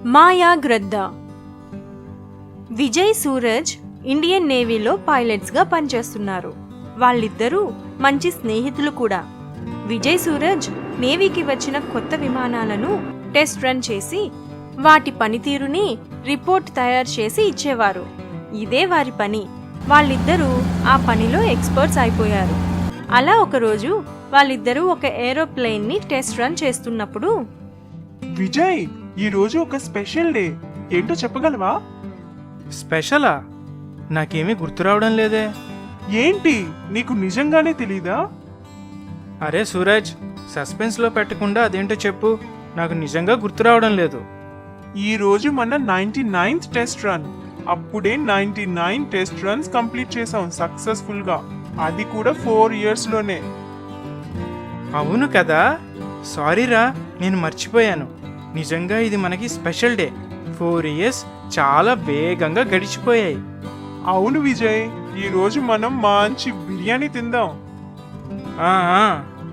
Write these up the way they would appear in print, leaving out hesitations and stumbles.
మాయా గ్రద్ద. విజయ్, సూరజ్ ఇండియన్ నేవీలో పైలట్స్గా పనిచేస్తున్నారు. వాళ్ళిద్దరూ మంచి స్నేహితులు కూడా. విజయ్, సూరజ్ నేవీకి వచ్చిన కొత్త విమానాలను టెస్ట్ రన్ చేసి వాటి పనితీరుని రిపోర్ట్ తయారు చేసి ఇచ్చేవారు. ఇదే వారి పని. వాళ్ళిద్దరూ ఆ పనిలో ఎక్స్పర్ట్స్ అయిపోయారు. అలా ఒకరోజు వాళ్ళిద్దరూ ఒక ఏరోప్లేన్ని టెస్ట్ రన్ చేస్తున్నప్పుడు, విజయ్, ఈ రోజు ఒక స్పెషల్ డే, ఏంటో చెప్పగలవా? స్పెషలా? నాకేమీ గుర్తు రావడం లేదే. ఏంటి, నీకు నిజంగానే తెలీదా? అరే సూరజ్, సస్పెన్స్లో పెట్టకుండా అదేంటో చెప్పు. నాకు నిజంగా గుర్తు రావడం లేదు. ఈ రోజు మన 99th టెస్ట్ రన్. అప్పుడే 99 టెస్ట్ రన్స్ కంప్లీట్ చేసాం సక్సెస్ఫుల్ గా. అది కూడా 4 years లోనే. అవును కదా, సారీరా, నేను మర్చిపోయాను. నిజంగా ఇది మనకి స్పెషల్ డే. 4 years చాలా వేగంగా గడిచిపోయాయి. అవును విజయ్, ఈ రోజు మనం మంచి బిర్యానీ తిందాం. ఆ,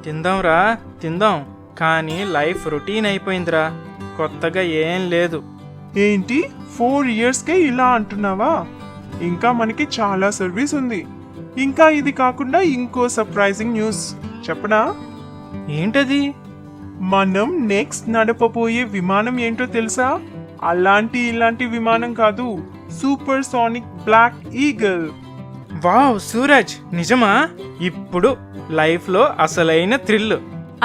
తిందాంరా, తిందాం. కానీ లైఫ్ రొటీన్ అయిపోయిందిరా, కొత్తగా ఏం లేదు. ఏంటి, 4 yearsకే ఇలా అంటున్నావా? ఇంకా మనకి చాలా సర్వీస్ ఉంది. ఇంకా ఇది కాకుండా ఇంకో సర్ప్రైజింగ్ న్యూస్ చెప్పనా? ఏంటది? మనం నెక్స్ట్ నడపబోయే విమానం ఏంటో తెలుసా? ఇలాంటి విమానం కాదు, supersonic black eagle. Wow Suraj, నిజమా? ఇప్పుడు లైఫ్లో అసలైన థ్రిల్.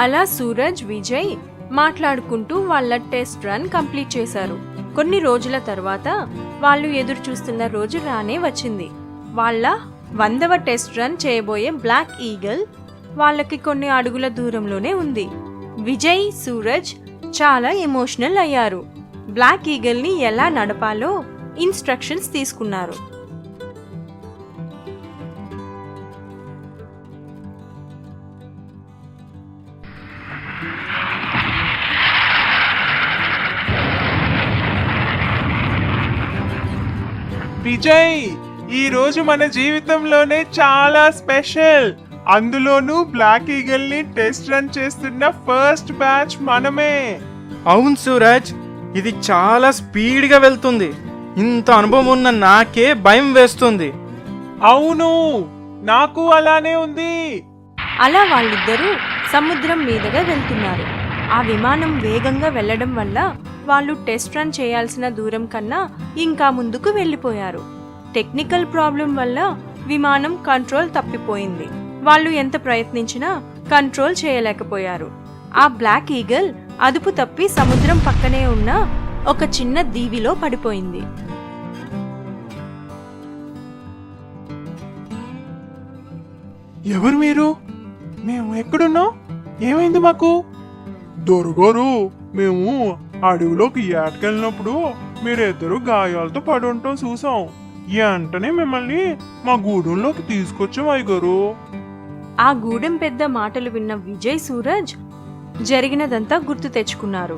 అలా సూరజ్, విజయ్ మాట్లాడుకుంటూ వాళ్ళ టెస్ట్ రన్ కంప్లీట్ చేశారు. కొన్ని రోజుల తర్వాత వాళ్ళు ఎదురు చూస్తున్న రోజు రానే వచ్చింది. వాళ్ళ 100వ టెస్ట్ రన్ చేయబోయే బ్లాక్ ఈగల్ వాళ్ళకి కొన్ని అడుగుల దూరంలోనే ఉంది. విజయ్, సూరజ్ చాలా ఎమోషనల్ అయ్యారు. బ్లాక్ ఈగల్ని ఎలా నడపాలో ఇన్స్ట్రక్షన్స్ తీసుకున్నారు. విజయ్, ఈ రోజు మన జీవితంలోనే చాలా స్పెషల్. అందులోనూ బ్లాక్ ఈగల్ ని టెస్ట్ రన్ చేస్తున్న ఫస్ట్ బ్యాచ్ మనమే. అవును సూరజ్, ఇది చాలా స్పీడ్గా వెళ్తుంది. ఇంత అనుభవం ఉన్న నాకే భయం వేస్తుంది. అవును, నాకు అలానే ఉంది. అలా వాళ్ళిద్దరూ సముద్రం మీదుగా వెళ్తున్నారు. ఆ విమానం వేగంగా వెళ్లడం వల్ల వాళ్ళు టెస్ట్ రన్ చేయాల్సిన దూరం కన్నా ఇంకా ముందుకు వెళ్ళిపోయారు. టెక్నికల్ ప్రాబ్లం వల్ల విమానం కంట్రోల్ తప్పిపోయింది. వాళ్ళు ఎంత ప్రయత్నించినా కంట్రోల్ చేయలేకపోయారు. ఆ బ్లాక్ ఈగల్ అదుపు తప్పి సముద్రం పక్కనే ఉన్న ఒక చిన్న దీవిలో పడిపోయింది. ఎవరు మీరు? మేము ఎక్కడున్నాం? ఏమైంది మాకు? దొరగారు, మేము అడవిలోకి ఏటకెళ్ళినప్పుడు మీరిద్దరు గాయాలతో పడి ఉంటాం చూసాం. వెంటనే మిమ్మల్ని మా గూడెంలోకి తీసుకొచ్చాం అయ్యగారు. ఆ గూడెం పెద్ద మాటలు విన్న విజయ్, సూరజ్ జరిగినదంతా గుర్తు తెచ్చుకున్నారు.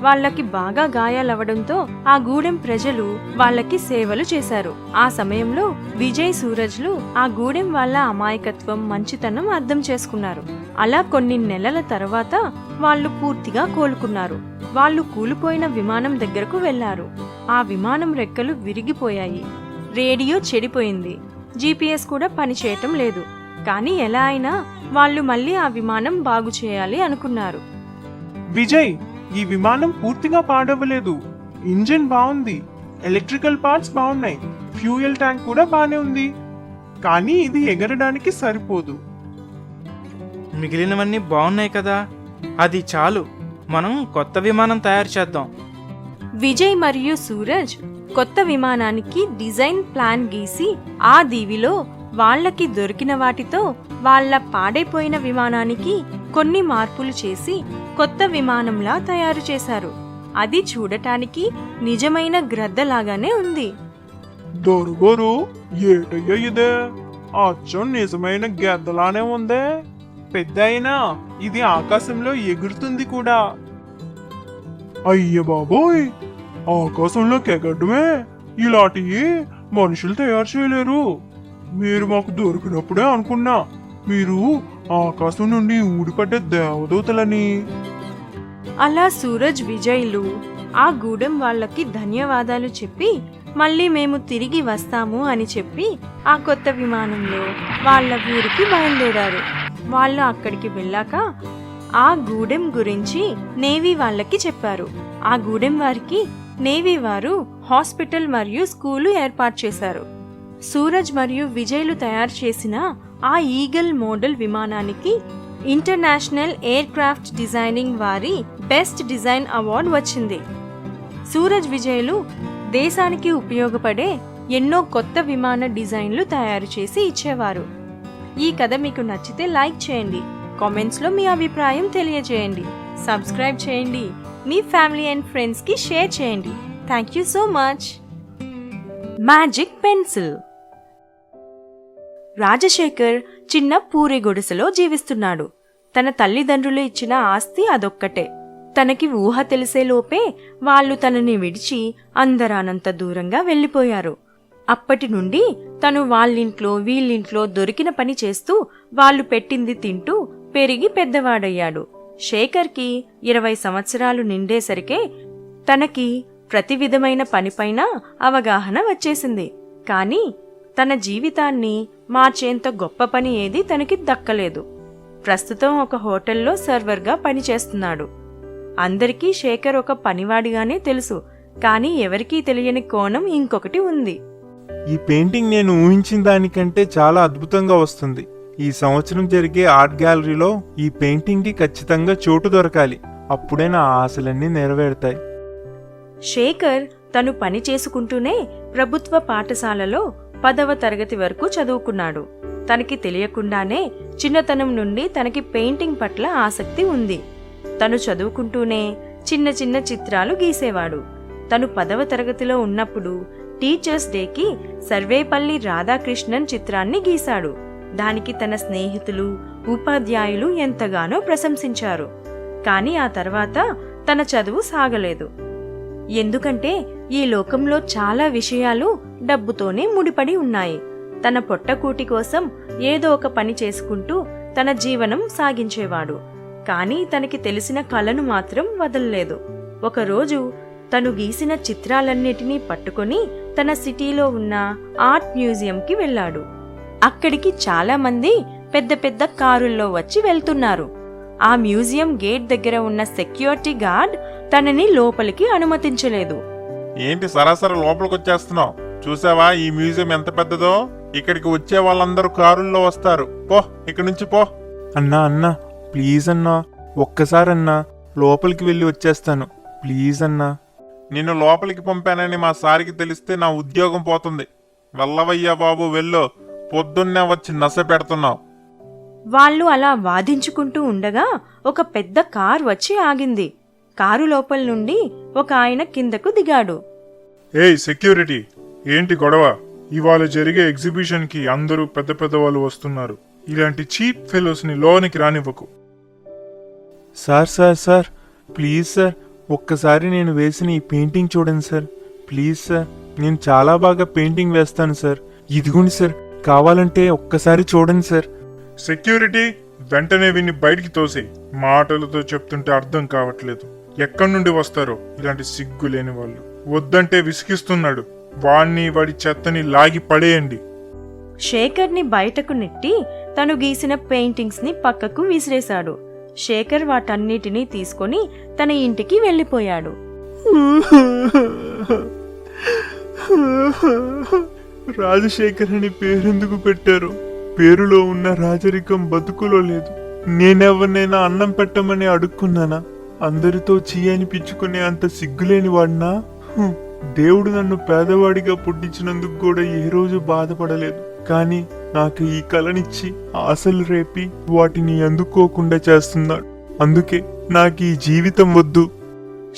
వాళ్ళకి బాగా గాయాలవడంతో ఆ గూడెం ప్రజలు వాళ్ళకి సేవలు చేశారు. ఆ సమయంలో విజయ్, సూరజ్లు ఆ గూడెం వాళ్ళ అమాయకత్వం, మంచితనం అర్థం చేసుకున్నారు. అలా కొన్ని నెలల తర్వాత వాళ్ళు పూర్తిగా కోలుకున్నారు. వాళ్ళు కూలిపోయిన విమానం దగ్గరకు వెళ్లారు. ఆ విమానం రెక్కలు విరిగిపోయాయి. రేడియో చెడిపోయింది. GPS కూడా పనిచేయటం లేదు. కానీ ఎలా అయినా వాళ్ళు మళ్ళీ ఆ విమానం బాగు చేయాలి అనుకున్నారు. విజయ్, ఈ విమానం పూర్తిగా పాడవలేదు. ఇంజిన్ బాగుంది, ఎలక్ట్రికల్ పార్ట్స్ బాగున్నాయి, ఫ్యూయల్ ట్యాంక్ కూడా బానే ఉంది. కానీ ఇది ఎగరడానికి సరిపోదు. మిగిలినవన్నీ బాగున్నాయి కదా, అది చాలు. మనం కొత్త విమానం తయారు చేద్దాం. విజయ్ మరియు సూరజ్ కొత్త విమానానికి డిజైన్ ప్లాన్ గీసి ఆ దీవిలో వాళ్ళకి దొరికిన వాటితో వాళ్ళ పాడైపోయిన విమానానికి కొన్ని మార్పులు చేసి కొత్త విమానంలా తయారు చేశారు. అది చూడటానికి నిజమైన గ్రద్దలాగానే ఉంది. దొరగారు, ఏటయ్యా ఇదే? అచ్చం నిజమైన గెద్దలానే ఉందే. పెద్ద అయినా ఇది ఆకాశంలో ఎగురుతుంది కూడా. అయ్య బాబోయ్, ఆకాశంలోకి ఎగరడమే ఇలాంటివి మనుషులు తయారు చేయలేరు. మీరు మాకు దొరికినప్పుడే అనుకున్నా మీరు ఆకాశం నుండి ఊడిపడ్డ దేవదూతలని. అలా సూరజ్, విజయ్లు ఆ గూడెం వాళ్ళకి ధన్యవాదాలు చెప్పి మళ్ళీ మేము తిరిగి వస్తాము అని చెప్పి ఆ కొత్త విమానంలో వాళ్ళ ఊరికి బయలుదేరారు. వాళ్ళు అక్కడికి వెళ్ళాక ఆ గూడెం గురించి నేవీ వాళ్ళకి చెప్పారు. ఆ గూడెం వారికి నేవీ వారు హాస్పిటల్ మరియు స్కూలు ఏర్పాటు చేశారు. సూరజ్ మరియు విజయ్లు తయారు చేసిన ఆ ఈగల్ మోడల్ విమానానికి ఇంటర్నేషనల్ ఎయిర్ క్రాఫ్ట్ డిజైనింగ్ వారి బెస్ట్ డిజైన్ అవార్డు వచ్చింది. సూరజ్ విజయ్లు దేశానికి ఉపయోగపడే ఎన్నో కొత్త విమాన డిజైన్లు తయారు చేసి ఇచ్చేవారు. ఈ కథ మీకు నచ్చితే లైక్ చేయండి, కామెంట్స్లో మీ అభిప్రాయం తెలియజేయండి, సబ్స్క్రైబ్ చేయండి, మీ ఫ్యామిలీ అండ్ ఫ్రెండ్స్కి షేర్ చేయండి. Thank you so much. Magic pencil. Rajasekhar చిన్న పూరి గుడిసెలో జీవిస్తున్నాడు. తన తల్లిదండ్రులు ఇచ్చిన ఆస్తి అదొక్కటే. తనకి ఊహ తెలిసేలోపే వాళ్ళు తనని విడిచి అందరానంత దూరంగా వెళ్ళిపోయారు. అప్పటి నుండి తను వాళ్ళింట్లో వీళ్ళింట్లో దొరికిన పని చేస్తూ వాళ్ళు పెట్టింది తింటూ పెరిగి పెద్దవాడయ్యాడు. శేఖర్కి 20 సంవత్సరాలు నిండేసరికే తనకి ప్రతి విధమైన పనిపైన అవగాహన వచ్చేసింది. కానీ తన జీవితాన్ని మార్చేంత గొప్ప పని ఏది తనకి దక్కలేదు. ప్రస్తుతం ఒక హోటల్లో సర్వర్గా పనిచేస్తున్నాడు. అందరికీ శేఖర్ ఒక పనివాడిగానే తెలుసు, కానీ ఎవరికీ తెలియని కోణం ఇంకొకటి ఉంది. ఈ పెయింటింగ్ నేను ఊహించిన దానికంటే చాలా అద్భుతంగా వస్తుంది. ఈ సంవత్సరం జరిగే ఆర్ట్ గ్యాలరీలో ఈ పెయింటింగ్కి ఖచ్చితంగా చోటు దొరకాలి. అప్పుడే నా ఆశలన్నీ నెరవేరుతాయి. శేఖర్ తను పని చేసుకుంటూనే ప్రభుత్వ పాఠశాలలో 10వ తరగతి వరకు చదువుకున్నాడు. తనకి తెలియకుండానే చిన్నతనం నుండి తనకి పెయింటింగ్ పట్ల ఆసక్తి ఉంది. తను చదువుకుంటూనే చిన్న చిన్న చిత్రాలు గీసేవాడు. తను 10వ తరగతిలో ఉన్నప్పుడు టీచర్స్ డేకి సర్వేపల్లి రాధాకృష్ణన్ చిత్రాన్ని గీశాడు. దానికి తన స్నేహితులు, ఉపాధ్యాయులు ఎంతగానో ప్రశంసించారు. కానీ ఆ తర్వాత తన చదువు సాగలేదు. ఎందుకంటే ఈ లోకంలో చాలా విషయాలు డబ్బుతోనే ముడిపడి ఉన్నాయి. తన పొట్టకూటి కోసం ఏదో ఒక పని చేసుకుంటూ తన జీవనం సాగించేవాడు. కానీ తనకి తెలిసిన కళను మాత్రం వదలలేదు. ఒకరోజు తను గీసిన చిత్రాలన్నిటినీ పట్టుకొని తన సిటీలో ఉన్న ఆర్ట్ మ్యూజియంకి వెళ్ళాడు. అక్కడికి చాలా మంది పెద్ద పెద్ద కారుల్లో వచ్చి వెళ్తున్నారు. ఆ మ్యూజియం గేట్ దగ్గర ఉన్న సెక్యూరిటీ గార్డ్ తనని లోపలికి అనుమతించలేదు. ఏంటి సరాసరి లోపలికి వచ్చేస్తున్నావు? చూసావా ఈ మ్యూజియం ఎంత పెద్దదో? ఇక్కడికి వచ్చే వాళ్ళందరూ కారుల్లో వస్తారు. పో, ఇక్కడి నుంచి పో. అన్నా అన్నా ప్లీజ్ అన్నా, ఒక్కసారన్నా లోపలికి వెళ్ళి వచ్చేస్తాను. ప్లీజ్ అన్నా. నిన్ను లోపలికి పంపానని మా సారికి తెలిస్తే నా ఉద్యోగం పోతుంది. వెళ్ళవయ్యా బాబు, వెళ్ళు. పొద్దున్నే వచ్చి నస పెడుతున్నావు. వాళ్ళు అలా వాదించుకుంటూ ఉండగా ఒక పెద్ద కారు వచ్చి ఆగింది. కారు లోపల నుండి ఒక ఆయన కిందకు దిగాడు. ఏయ్ సెక్యూరిటీ, ఏంటి గొడవ? ఇవాళ జరిగే ఎగ్జిబిషన్ కి అందరూ పెద్ద పెద్ద వాళ్ళు వస్తున్నారు. ఇలాంటి చీప్ ఫెలోస్ ని లోనికి రానివ్వకు. Sir sir sir please sir, ఒక్కసారి నేను వేసిన ఈ పెయింటింగ్ చూడండి సార్. ప్లీజ్ సార్, నేను చాలా బాగా పెయింటింగ్ వేస్తాను సార్. ఇదిగోండి సార్, కావాలంటే ఒక్కసారి చూడండి సార్. సెక్యూరిటీ, వెంటనే విని బయటికి తోసి. మాటలతో చెప్తుంటే అర్థం కావట్లేదు. ఎక్కడి నుండి వస్తారో ఇలాంటి సిగ్గు లేని వాళ్ళు. వద్దంటే విసిగిస్తున్నాడు. వాణ్ణి వాడి చెత్తని లాగి పడేయండి. శేఖర్ని బయటకు నెట్టి తను గీసిన పెయింటింగ్స్ ని పక్కకు విసిరేశాడు. శేఖర్ వాటన్నిటినీ తీసుకొని తన ఇంటికి వెళ్ళిపోయాడు. రాజశేఖర్ అని పేరెందుకు పెట్టారు? పేరులో ఉన్న రాజరికం బతుకులో లేదు. నేనెవరినైనా అన్నం పెట్టమని అడుక్కున్నానా? అందరితో అనిపించుకునే అంత సిగ్గులేని వాడినా? దేవుడు నన్ను పేదవాడిగా పుట్టించినందుకు కూడా ఏ రోజు బాధపడలేదు. కానీ నాకు ఈ కళనిచ్చి ఆశలు రేపి వాటిని అందుకోకుండా చేస్తున్నాడు. అందుకే నాకు ఈ జీవితం వద్దు.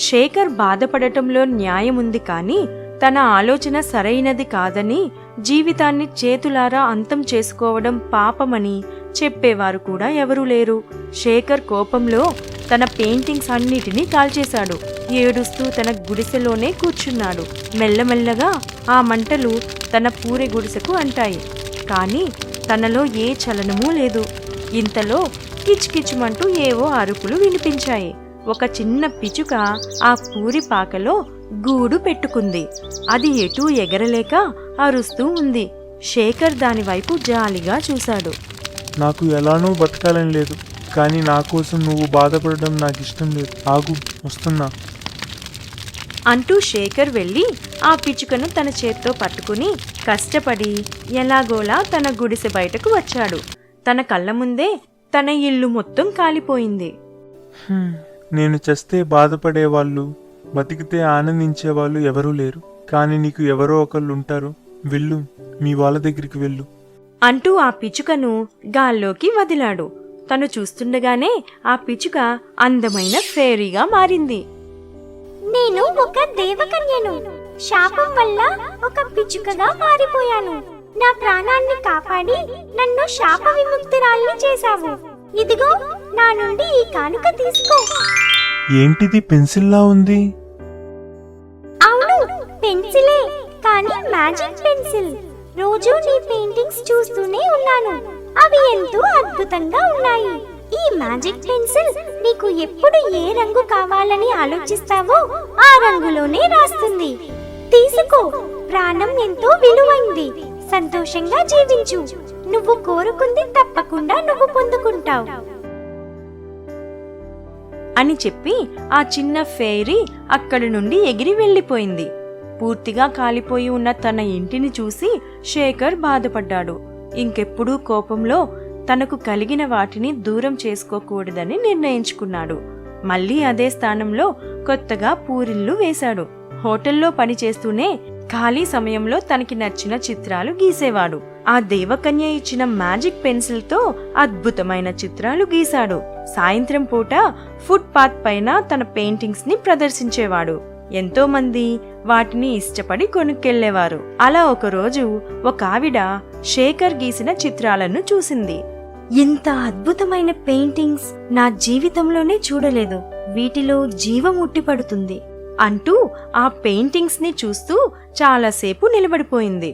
శేఖర్ బాధపడటంలో న్యాయముంది, కానీ తన ఆలోచన సరైనది కాదని, జీవితాన్ని చేతులారా అంతం చేసుకోవడం పాపమని చెప్పేవారు కూడా ఎవరూ లేరు. శేఖర్ కోపంలో తన పెయింటింగ్స్ అన్నిటినీ కాల్చేశాడు. ఏడుస్తూ తన గుడిసెలోనే కూర్చున్నాడు. మెల్లమెల్లగా ఆ మంటలు తన పూరె గుడిసెకు అంటాయి. కానీ తనలో ఏ చలనమూ లేదు. ఇంతలో కిచ్కిచ్మంటూ ఏవో అరుపులు వినిపించాయి. ఒక చిన్న పిచుక ఆ పూరి పాకలో గూడు పెట్టుకుంది. అది ఎటూ ఎగరలేక అరుస్తూ ఉంది. శేఖర్ దానివైపు జాలిగా చూశాడు. నాకు ఎలానో బతకాలని లేదు, కానీ నా కోసం నువ్వు బాధపడడం నాకు ఇష్టం లేదు. ఆగు, వస్తున్నా. అంటూ శేఖర్ వెళ్ళి ఆ పిచుకను తన చేత్తో పట్టుకుని కష్టపడి ఎలాగోలా తన గుడిసె బయటకు వచ్చాడు. తన కళ్ళ ముందే తన ఇల్లు మొత్తం కాలిపోయింది. నేను చస్తే బాధపడేవాళ్ళు, బతికితే ఆనందించేవాళ్ళు ఎవరూ లేరు. కానీ నీకు ఎవరో ఒకళ్ళు ఉంటారు. వెళ్ళు, మీ వాళ్ళ దగ్గరికి వెళ్ళు. అంటూ ఆ పిచుకను గాల్లోకి వదిలాడు. తను చూస్తుండగానే ఆ పిచుక అందమైన ఫేరీగా మారింది. నేను ఒక దేవకన్యను. శాపం వల్ల ఒక పిచ్చుకగా మారిపోయాను. నా ప్రాణాన్ని కాపాడి నన్ను శాప విముక్తురాల్ని చేశావు. ఇదిగో నా నుండి ఈ కానుక తీసుకో. ఏంటిది పెన్సిల్లా ఉంది? అవును, పెన్సిలే, కానీ మ్యాజిక్ పెన్సిల్. రోజు నీ పెయింటింగ్స్ చూస్తూనే ఉన్నాను. అవి ఎంతో అద్భుతంగా ఉన్నాయి. ఈ మ్యాజిక్ పెన్సిల్ నీకు ఎప్పుడు ఏ రంగు కావాలని ఆలోచిస్తావో ఆ రంగులోనే రాస్తుంది. తీసుకో, ప్రాణం ఎంతో విలువైంది. సంతోషంగా జీవించు. నువ్వు కోరుకుంది తప్పకుండా నువ్వు పొందుకుంటావు అని చెప్పి ఆ చిన్న ఫెయిరీ అక్కడి నుండి ఎగిరి వెళ్ళిపోయింది. పూర్తిగా కాలిపోయి ఉన్న తన ఇంటిని చూసి శేఖర్ బాధపడ్డాడు. ఇంకెప్పుడూ కోపంలో తనకు కలిగిన వాటిని దూరం చేసుకోకూడదని నిర్ణయించుకున్నాడు. మళ్ళీ అదే స్థానంలో కొత్తగా పూరిళ్లు వేశాడు. హోటల్లో పనిచేస్తూనే ఖాళీ సమయంలో తనకి నచ్చిన చిత్రాలు గీసేవాడు. ఆ దేవకన్య ఇచ్చిన మ్యాజిక్ పెన్సిల్తో అద్భుతమైన చిత్రాలు గీశాడు. సాయంత్రం పూట ఫుట్ పాత్ పైన తన పెయింటింగ్స్ ని ప్రదర్శించేవాడు. ఎంతో మంది వాటిని ఇష్టపడి కొనుక్కెళ్లేవారు. అలా ఒకరోజు ఒక ఆవిడ శేఖర్ గీసిన చిత్రాలను చూసింది. ఇంత అద్భుతమైన పెయింటింగ్స్ నా జీవితంలోనే చూడలేదు. వీటిలో జీవం ఉట్టిపడుతుంది అంటూ ఆ పెయింటింగ్స్ ని చూస్తూ చాలాసేపు నిలబడిపోయింది.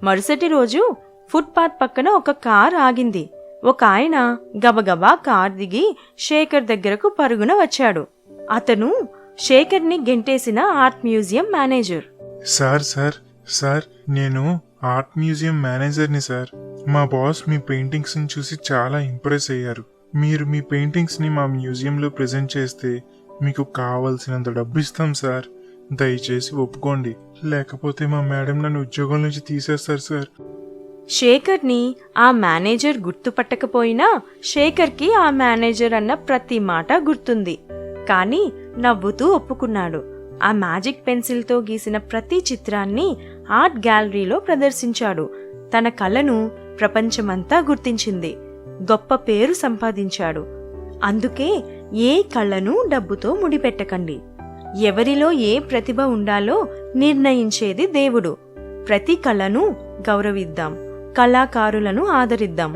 మరుసటి రోజు ఫుట్పాత్ పక్కన ఒక కార్ ఆగింది. ఒక ఆయన గబగబా కార్ దిగి శేఖర్ దగ్గరకు పరుగున వచ్చాడు. అతను శేఖర్ని గెంటేసిన ఆర్ట్ మ్యూజియం మేనేజర్. సార్, నేను ఆర్ట్ మ్యూజియం మేనేజర్ని సార్. మా బాస్ మీ పెయింటింగ్స్ ని చూసి చాలా ఇంప్రెస్ అయ్యారు. మీరు మీ పెయింటింగ్స్ ని మా మ్యూజియంలో ప్రెజెంట్ చేస్తే మీకు కావలసినంత డబ్బు ఇస్తాం సార్. దయచేసి ఒప్పుకోండి, లేకపోతే మా మేడం నన్ను ఉద్యోగం నుంచి తీసేస్తారు సార్. శేఖర్ని ఆ మేనేజర్ గుర్తుపట్టకపోయినా శేఖర్కి ఆ మేనేజర్ అన్న ప్రతి మాట గుర్తుంది. కానీ నవ్వుతూ ఒప్పుకున్నాడు. ఆ మ్యాజిక్ పెన్సిల్తో గీసిన ప్రతి చిత్రాన్ని ఆర్ట్ గ్యాలరీలో ప్రదర్శించాడు. తన కళను ప్రపంచమంతా గుర్తించింది. గొప్ప పేరు సంపాదించాడు. అందుకే ఏ కళను డబ్బుతో ముడిపెట్టకండి. ఎవరిలో ఏ ప్రతిభ ఉండాలో నిర్ణయించేది దేవుడు. ప్రతి కళను గౌరవిద్దాం, కళాకారులను ఆదరిద్దాం.